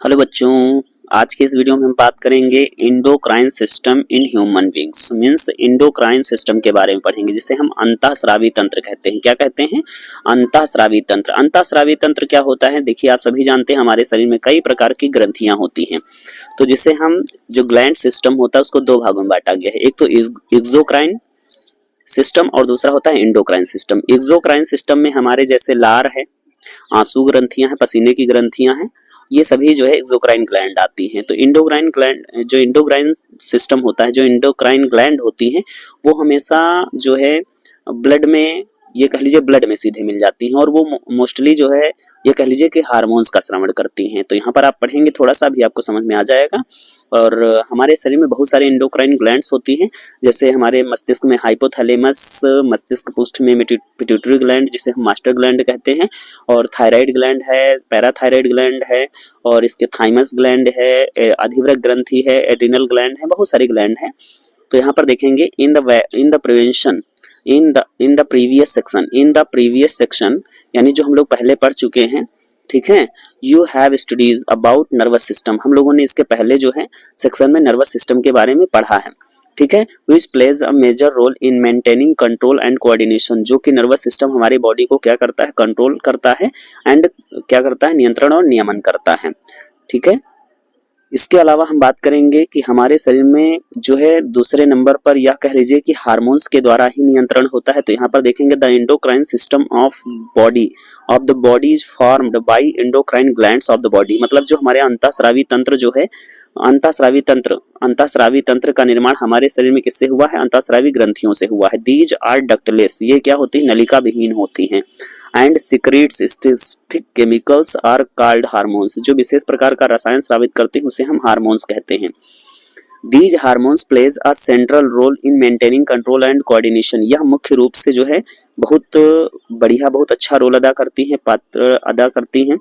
Hello बच्चों, आज के इस वीडियो में हम बात करेंगे endocrine system in human beings. Means endocrine system के बारे में पढ़ेंगे, जिसे हम अंतःस्रावी तंत्र कहते हैं। क्या कहते हैं? अंतःस्रावी तंत्र। अंतःस्रावी तंत्र क्या होता है? देखिए, आप सभी जानते हैं हमारे शरीर में कई प्रकार की ग्रंथियां होती हैं। तो जिसे हम जो ग्लैंड सिस्टम होता है उसको दो भागों में बांटा गया है। एक तो एक्सोक्राइन सिस्टम और दूसरा होता है एंडोक्राइन सिस्टम। एक्सोक्राइन सिस्टम में हमारे जैसे लार है, आंसू ग्रंथियां हैं, पसीने की ग्रंथियां हैं, ये सभी जो है एक्सोक्राइन ग्लैंड आती हैं। तो एंडोक्राइन ग्लैंड, जो एंडोक्राइन सिस्टम होता है, जो एंडोक्राइन ग्लैंड होती हैं, वो हमेशा जो है ब्लड में, ये कह लीजिए ब्लड में सीधे मिल जाती हैं, और वो मोस्टली जो है ये कह लीजिए कि हार्मोन्स का श्रवण करती हैं। तो यहाँ पर आप पढ़ेंगे, थोड़ा सा भी आपको समझ में आ जाएगा। और हमारे शरीर में बहुत सारे एंडोक्राइन ग्लैंड्स होती हैं, जैसे हमारे मस्तिष्क में हाइपोथैलेमस, मस्तिष्क पुष्ठ में पिट्यूटरी ग्लैंड जिसे हम मास्टर ग्लैंड कहते हैं, और थायराइड ग्लैंड है, पैराथायराइड ग्लैंड है, और इसके थाइमस ग्लैंड है, अधिवृक्क ग्रंथि है, एड्रिनल ग्लैंड है, बहुत सारे ग्लैंड है। तो यहाँ पर देखेंगे in the prevention in the previous section, यानी जो हम लोग पहले पढ़ चुके हैं, ठीक है। You have studies about nervous system, हम लोगों ने इसके पहले जो है सेक्शन में नर्वस सिस्टम के बारे में पढ़ा है, ठीक है। Which plays a major role in maintaining control and coordination, जो कि नर्वस सिस्टम हमारी बॉडी को क्या करता है? कंट्रोल करता है, एंड क्या करता है? नियंत्रण और नियमन करता है, ठीक है। इसके अलावा हम बात करेंगे कि हमारे शरीर में जो है दूसरे नंबर पर, यह कह लीजिए कि हार्मोन्स के द्वारा ही नियंत्रण होता है। तो यहाँ पर देखेंगे the endocrine system of the body is formed by endocrine glands of the body. मतलब जो हमारे अंतःस्रावी तंत्र जो है, अंतःस्रावी तंत्र का निर्माण हमारे शरीर में किससे हुआ है? अंतःस्रावी ग्रंथियों से हुआ है। दीज आर डक्टलेस, ये क्या होती है? नलिका विहीन होती हैं। And secrets specific chemicals are called hormones, जो विशेष प्रकार का रसायन स्रावित करते हैं उसे हम हार्मोन्स कहते हैं। These hormones plays a central role in maintaining control and coordination, यह मुख्य रूप से जो है बहुत बढ़िया, बहुत अच्छा रोल अदा करती हैं, पात्र अदा करती हैं,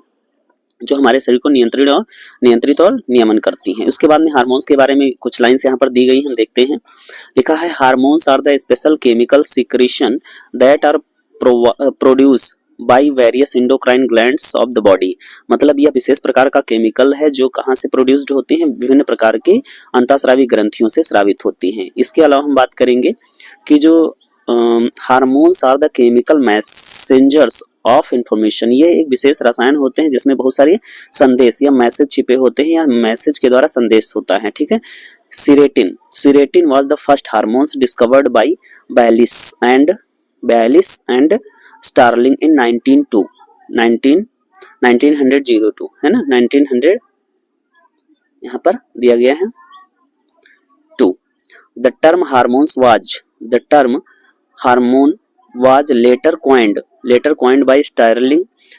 जो हमारे शरीर को नियंत्रित और नियमन करती हैं। उसके बाद में हार्मोन्स के बारे में कुछ लाइन्स यहाँ पर दी गई, हम देखते हैं। लिखा है hormones are the special chemical secretion that are produce by various endocrine glands of the body. मतलब यह विशेष प्रकार का केमिकल है जो कहाँ से प्रोड्यूस्ड होती हैं? विभिन्न प्रकार के अंतःस्रावी ग्रंथियों से स्रावित होती हैं। इसके अलावा हम बात करेंगे कि जो hormones are the chemical messengers of information, ये एक विशेष रसायन होते हैं जिसमें बहुत सारे संदेश या मैसेज छिपे होते हैं, या मैसेज के द्वारा संदेश होता है, ठीक है। Secretin was the first hormones discovered by Bayliss and Starling in 1902 है ना, 1900 यहाँ पर दिया गया है 2। The term hormone was later coined by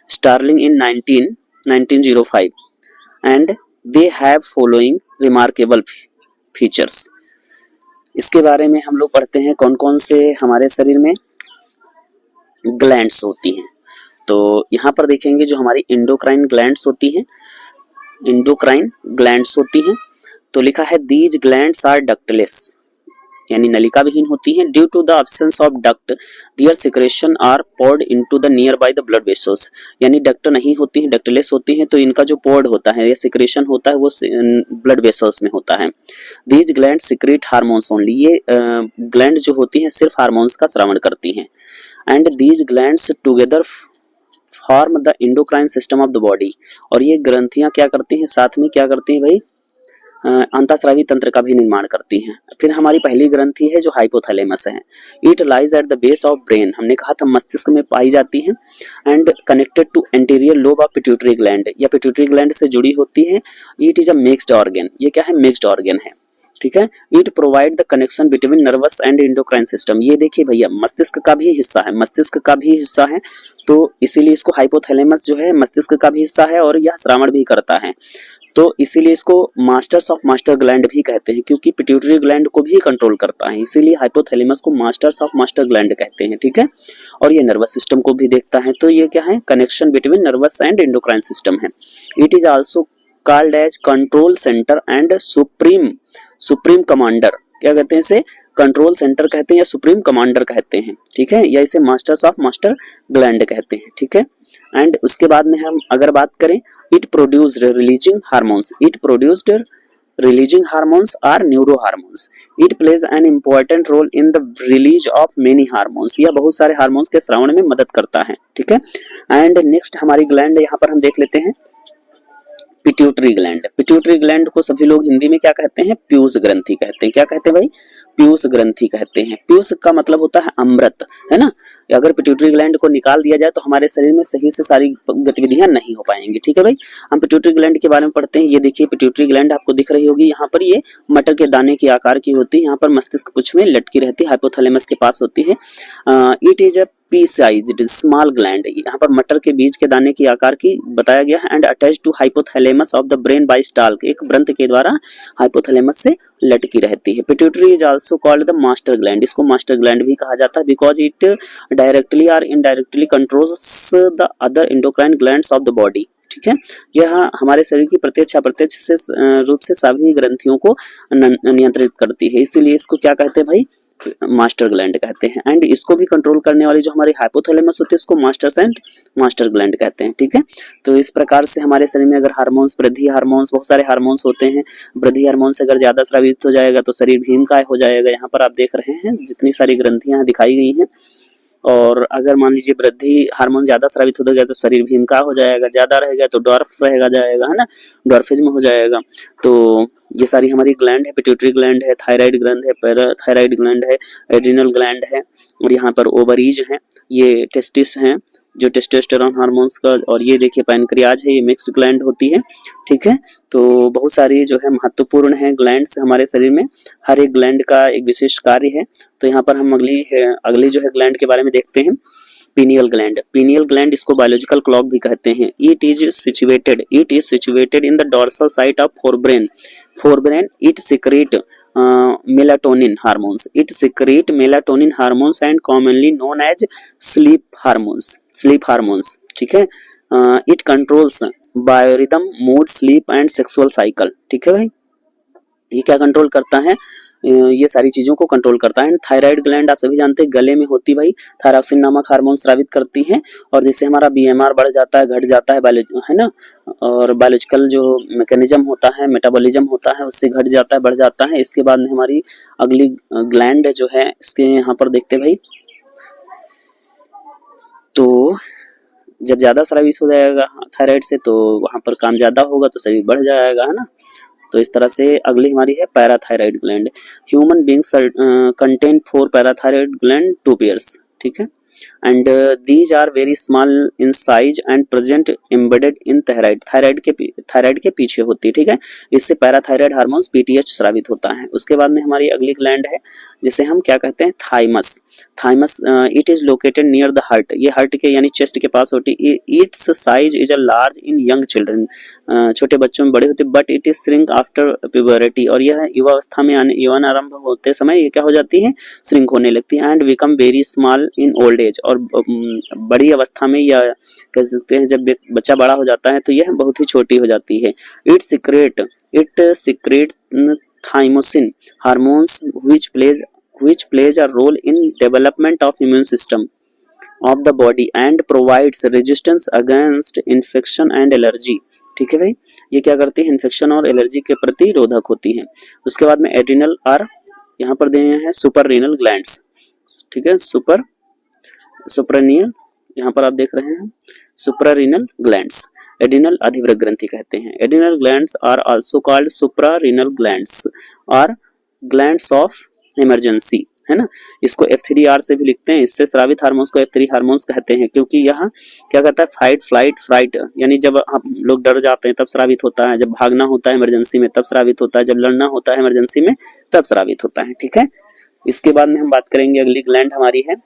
Starling in 1905 and they have following remarkable features। इसके बारे में हम लोग पढ़ते हैं कौन कौन से हमारे शरीर में ग्लैंड्स होती हैं। तो यहाँ पर देखेंगे जो हमारी एंडोक्राइन ग्लैंड्स होती हैं, तो लिखा है दीज ग्लैंड्स आर डक्टलेस, यानी नलिका विहीन होती हैं। Due to the absence of duct their secretion are poured into the nearby the blood vessels, यानी डक्ट नहीं होती हैं, डक्टलेस होती हैं, तो इनका जो पोर्ड होता है या सिक्रेशन होता है वो ब्लड वेसल्स में होता है। These gland secrete hormones only, ये ग्लैंड जो होती हैं सिर्फ हार्मोन्स का स्रावन करती हैं। And these glands together form the endocrine system of the body, और ये ग्रंथियां क्या करती हैं? साथ में क्या करती हैं भाई? अंतःस्रावी तंत्र का भी निर्माण करती हैं। फिर हमारी पहली ग्रंथि है जो हाइपोथैलेमस है। It lies at the base of brain, हमने कहा था मस्तिष्क में पाई जाती है। And connected to anterior lobe of pituitary gland, या पिट्यूटरी ग्लैंड से जुड़ी होती है। It is a mixed organ, ये क्या है? मिक्स्ड ऑर्गन है, ठीक है। It provide the connection between nervous and endocrine system, ये देखिए भैया मस्तिष्क का भी हिस्सा है, तो इसीलिए इसको हाइपोथैलेमस जो है मस्तिष्क का भी हिस्सा है, और यह श्रावण भी करता है। तो इसीलिए इसको मास्टर्स ऑफ मास्टर ग्लैंड भी कहते हैं, क्योंकि पिट्यूटरी ग्लैंड को भी कंट्रोल करता है, इसीलिए हाइपोथैलेमस को मास्टर्स ऑफ मास्टर ग्लैंड कहते हैं, ठीक है। और ये नर्वस सिस्टम को भी देखता है, तो ये क्या है? Connection between nervous and endocrine system है। It is also called as control centre and supreme commander, क्या कहते हैं इसे? कंट्रोल सेंटर कहते हैं या सुप्रीम कमांडर कहते हैं, ठीक है, या इसे मास्टर्स ऑफ मास्टर ग्लैंड कहते हैं, ठीक है। एंड उसके बाद में हम अगर बात करें It produced releasing hormones. It produced releasing hormones or neurohormones. It plays an important role in the release of many hormones. यह बहुत सारे हार्मोन्स के स्रावण में मदद करता है, ठीक है। एंड नेक्स्ट हमारी ग्लैंड यहाँ पर हम देख लेते हैं पिट्यूटरी ग्लैंड। पिट्यूटरी ग्लैंड को सभी लोग हिंदी में क्या कहते हैं? पीयूष ग्रंथि कहते हैं। क्या कहते हैं भाई? पीयूष ग्रंथि कहते हैं। पीयूष का मतलब होता है अमृत, है ना। अगर पिट्यूटरी ग्लैंड को निकाल दिया जाए तो हमारे शरीर में सही से सारी गतिविधियां नहीं हो पाएंगी, ठीक है भाई। हम पिट्यूटरी ग्लैंड के बारे में पढ़ते हैं। ये देखिए पिट्यूटरी ग्लैंड आपको दिख रही होगी, यहाँ पर ये मटर के दाने के आकार की होती है। यहाँ पर मस्तिष्क पुच्छ में लटकी रहती है, हाइपोथैलेमस के पास होती है। It is a pea-sized small gland, यहाँ पर मटर के बीज के दाने की आकार की बताया गया है। And attach to hypothalamus of the brain by stalk, एक ग्रंथ के द्वारा हाइपोथैलेमस से लटकी रहती है। Pituitary is also called the master gland, इसको मास्टर ग्लैंड भी कहा जाता है because it directly or indirectly controls the other endocrine glands of the body, ठीक है। यह हमारे शरीर की प्रत्यक्ष अप्रत्यक्ष से रूप से सभी ग्रंथियों को नियंत्रित करती है, इसीलिए इसको क्या कहते हैं भाई? मास्टर ग्लैंड कहते हैं। एंड इसको भी कंट्रोल करने वाली जो हमारी हाइपोथैलेमस होती है इसको मास्टर्स एंड मास्टर ग्लैंड कहते हैं, ठीक है। तो इस प्रकार से हमारे शरीर में अगर हार्मोन्स, वृद्धि हार्मोन्स, बहुत सारे हार्मोन्स होते हैं। वृद्धि हार्मोन से अगर ज्यादा स्रावित हो जाएगा तो शरीर भीमकाय हो जाएगा। यहाँ पर आप देख रहे हैं जितनी सारी ग्रंथियां दिखाई गई हैं। और अगर मान लीजिए वृद्धि हार्मोन ज्यादा स्रावित हो गया तो शरीर भीमका हो जाएगा, ज्यादा रहेगा तो डॉर्फ रहेगा जाएगा, है ना, डॉर्फिज्म हो जाएगा। तो ये सारी हमारी ग्लैंड है, पिट्यूटरी ग्लैंड है, थायराइड ग्लैंड है, पैराथायराइड ग्लैंड है, एड्रिनल ग्लैंड है, और यहाँ पर ओवरीज हैं, ये टेस्टिस हैं जो टेस्टोस्टेरोन हार्मोन्स का, और ये देखिए पैनक्रियाज है, ये मिक्स्ड ग्लैंड होती है, ठीक है। तो बहुत सारी जो है महत्वपूर्ण है ग्लैंड्स हमारे शरीर में, हर एक ग्लैंड का एक विशेष कार्य है। तो यहाँ पर हम अगली जो है ग्लैंड के बारे में देखते हैं। पीनियल ग्लैंड, पीनियल ग्लैंड इसको बायोलॉजिकल क्लॉक भी कहते हैं। It is situated in the dorsal side of forebrain. It secrete melatonin hormones. It secrete melatonin hormones and commonly known as sleep hormones, ठीक है। It controls biorhythm, mood, sleep and sexual cycle, ठीक है भाई। ये क्या control करता है? ये सारी चीजों को कंट्रोल करता है। थायराइड ग्लैंड आप सभी जानते हैं गले में होती भाई, थायरोक्सिन नामक हार्मोन स्रावित करती है, और जिससे हमारा बीएमआर बढ़ जाता है, घट जाता है ना, और बायोलॉजिकल जो मैकेनिज्म होता है, मेटाबॉलिज्म होता है, उससे घट जाता है, बढ़ जाता है। इसके बाद में हमारी अगली ग्लैंड जो है इसके यहाँ पर देखते भाई, तो जब ज्यादा स्रावित हो जाएगा थायराइड से तो वहां पर काम ज्यादा होगा तो शरीर बढ़ जाएगा, है ना। तो इस तरह से अगली हमारी है parathyroid gland. Human beings contain 4 parathyroid gland, 2 pairs, ठीक है। And these are very small in size and present embedded in thyroid के पीछे होती है, ठीक है। इससे पैराथायराइड हार्मोन्स पीटीएच स्रावित होता है। उसके बाद में हमारी अगली ग्लैंड है जिसे हम क्या कहते हैं? Thymus. It is located near the heart, ये हार्ट के यानी चेस्ट के पास होती है। Its size is a large in young children, छोटे बच्चों में बड़े होते, but it is shrink after puberty, और यह युवावस्था में यौवन आरंभ होते समय ये क्या हो जाती है? श्रिंक होने लगती है। And become very small in old age, और बड़ी अवस्था में या कह सकते हैं जब बच्चा बड़ा हो जाता है तो यह बहुत ही छोटी हो जाती है। It secrete thymosin hormones which plays a role in development of immune system of the body and provides resistance against infection and allergy, ठीक है भाई। ये क्या करती है? इन्फेक्शन और एलर्जी के प्रति रोधक होती है। उसके बाद में एड्रिनल और यहाँ पर दिए हैं सुपररीनल ग्लैंड्स, ठीक है। सुपरनीयल यहाँ पर आप देख रहे हैं सुपरारीनल ग्लैंड्स, एड्रिनल अधिवृक्क ग्रंथि कहते हैं। Adrenal glands are also called suprarenal glands or glands of emergency, है ना। इसको F3R से भी लिखते हैं। इससे स्रावित हार्मोन्स को F3 हार्मोन्स कहते हैं, क्योंकि यह क्या कहता है? फाइट फ्लाइट फ्राइट, यानी जब हम लोग डर जाते हैं तब स्रावित होता है, जब भागना होता है इमरजेंसी में तब स्रावित होता है, जब लड़ना होता है इमरजेंसी में तब स्रावित होता है, ठीक है। इसके बाद में हम बात करेंगे, अगली ग्लैंड हमारी है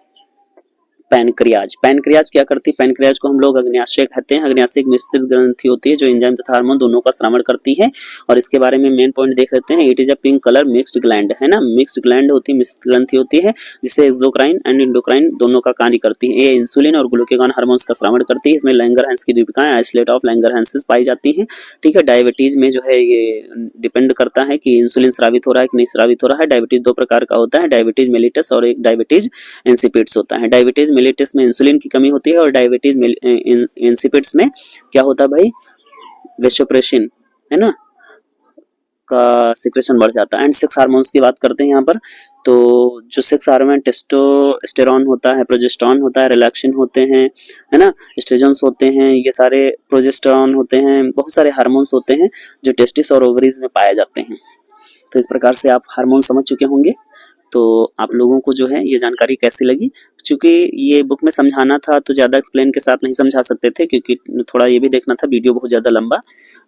पैनक्रियाज। पैनक्रियाज क्या करती है? पैनक्रियाज को हम लोग अग्न्याशय कहते हैं। अग्न्याशय एक मिश्रित ग्रंथि होती है जो एंजाइम तथा हार्मोन दोनों का श्रवण करती है, और इसके बारे में मेन पॉइंट देख लेते हैं। It is a pink colour mixed gland, है ना। मिक्स्ड ग्लैंड होती है, मिश्रित ग्रंथि होती है, जिससे एक्सोक्राइन एंड इंडोक्राइन दोनों का कार्य करती है। ये इंसुलिन और ग्लूकागॉन हार्मोन्स का श्रवण करती है। इसमें लैंगरहैंस की दीपिकाएं, आइसोलेट ऑफ लैंगरहैंस पाई जाती है, ठीक है। डायबिटीज में जो है ये डिपेंड करता है कि इंसुलिन स्रावित हो रहा है कि नहीं स्रावित हो रहा है। डायबिटीज 2 प्रकार का होता है, डायबिटीज मेलिटस और एक डायबिटीज इंसिपिड्स होता है। डायबिटीज मेलिटस में इंसुलिन की कमी होती है और डायबिटीज इंसिपिड्स में क्या होता है भाई? वेसोप्रेसिन, है ना, का सिक्रेशन बढ़ जाता है। एंड सेक्स हार्मोन्स की बात करते हैं यहाँ पर, तो जो सेक्स हार्मोन टेस्टोस्टेरोन होता है, प्रोजेस्टेरॉन होता है, रिलैक्सिन होते हैं, है ना, एस्ट्रोजन्स होते हैं, ये सारे प्रोजेस्टेरॉन होते हैं, बहुत सारे हार्मोन्स होते हैं जो टेस्टिस और ओवरीज में पाए जाते हैं। तो इस प्रकार से आप हार्मोन समझ चुके होंगे। तो आप लोगों को जो है ये जानकारी कैसी लगी? चूंकि ये बुक में समझाना था तो ज़्यादा एक्सप्लेन के साथ नहीं समझा सकते थे, क्योंकि थोड़ा ये भी देखना था वीडियो बहुत ज़्यादा लंबा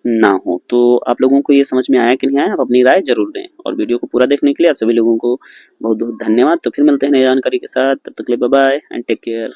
ना हो। तो आप लोगों को ये समझ में आया कि नहीं आया, आप अपनी राय जरूर दें। और वीडियो को पूरा देखने के लिए आप सभी लोगों को बहुत बहुत धन्यवाद। तो फिर मिलते हैं नई जानकारी के साथ, तब तक के लिए bye bye and take care.